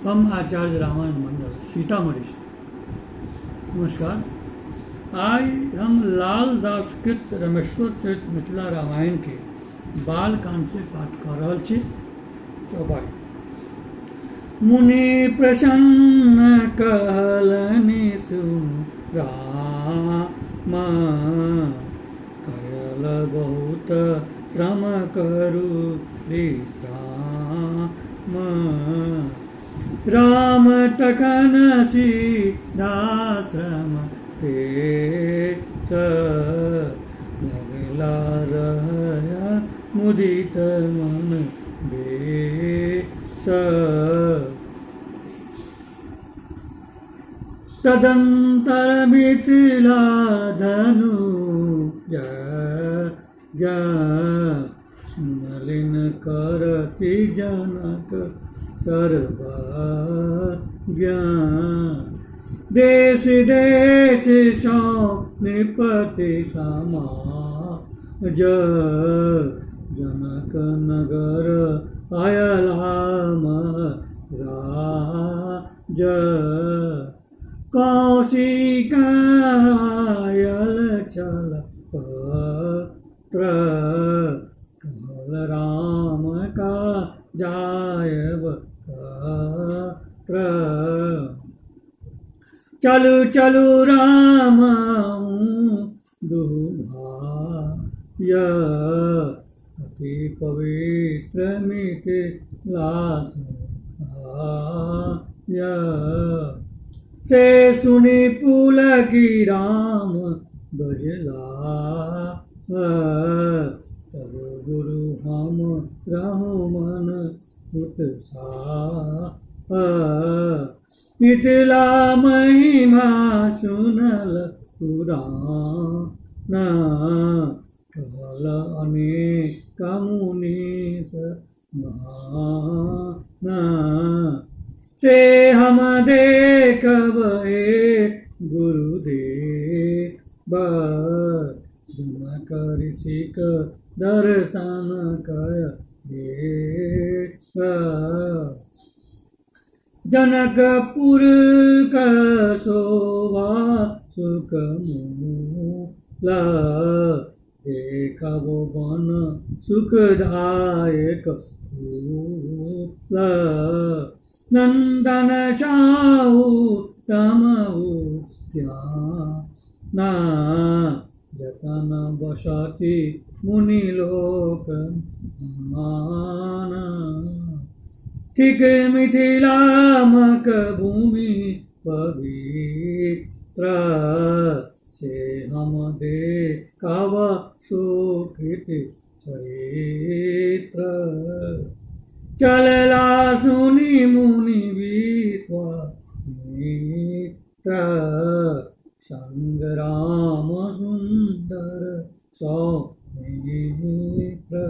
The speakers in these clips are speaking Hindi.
हम आचार्य रामायण मंडल सीतामढ़ी से। नमस्कार। आज हम लाल दासकृत रमेश्वर चरित मिथिला रामायण के बाल कांड से पाठ कर रहा छी। चौपाई। मुनि प्रसन्न कहलनि सुन राम, कयल बहुत श्रम करु विश्राम। राम तखन सीधाश्रम पेश, लगला रहय मुदित मन बेश। तदंतर मिथिला धनु सुनलिन करति जनक सर्वज्ञ। देश देश सौ नृपति समाज, जनक नगर अयलाम राज। कौशिकायल छल पत्र, कहल राम का जायब तत्र। चलु चलु राम दुभाय, अति पवित्र मिथिला आय। से सुनि पुलकी राम बजला, चलो गुरु हम रहु मन उत्साह। मिथिला महिमा सुनल पुराण, कहल अनेक मुनीस महान। से हम देखबे गुरुदेव, जनक ऋषिक दर्शन कय देव। जनकपुर का शोभा सुख मूल, देखब वन सुखदायक फूल। नंदन चाहु तमहु ज्ञान, जतन बसति मुनि लोक मान। ठीक मिथिला मक भूमि पवित्र, से हम देखब सुकृत चरित्र। चलला सुनि मुनि विश्वामित्र, संग राम सुंदर सौमित्र।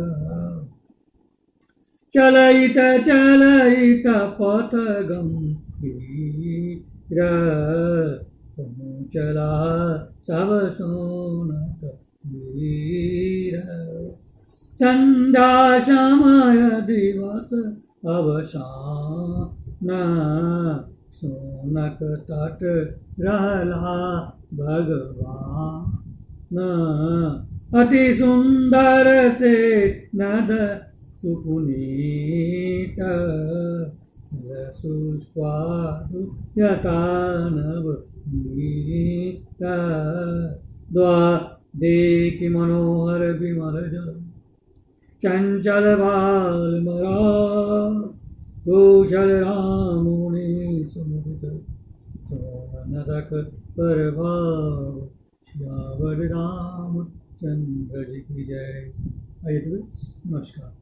चलइत चलइत पथ गंभीर, पहुँचला सब सोनक वीर। संध्या समय दिवस अवसान, सोनक तट रहला भगवान। अति सुंदर से नद सुपुनीत, सुस्वादु यथा नवनीत। देखि मनोहर विमल जल, चंचल बाल मरा। कौशल राम मुनि सुमुदित, सोननदक प्रभाव। श्यावर राम चंद्र जी की जय। नमस्कार।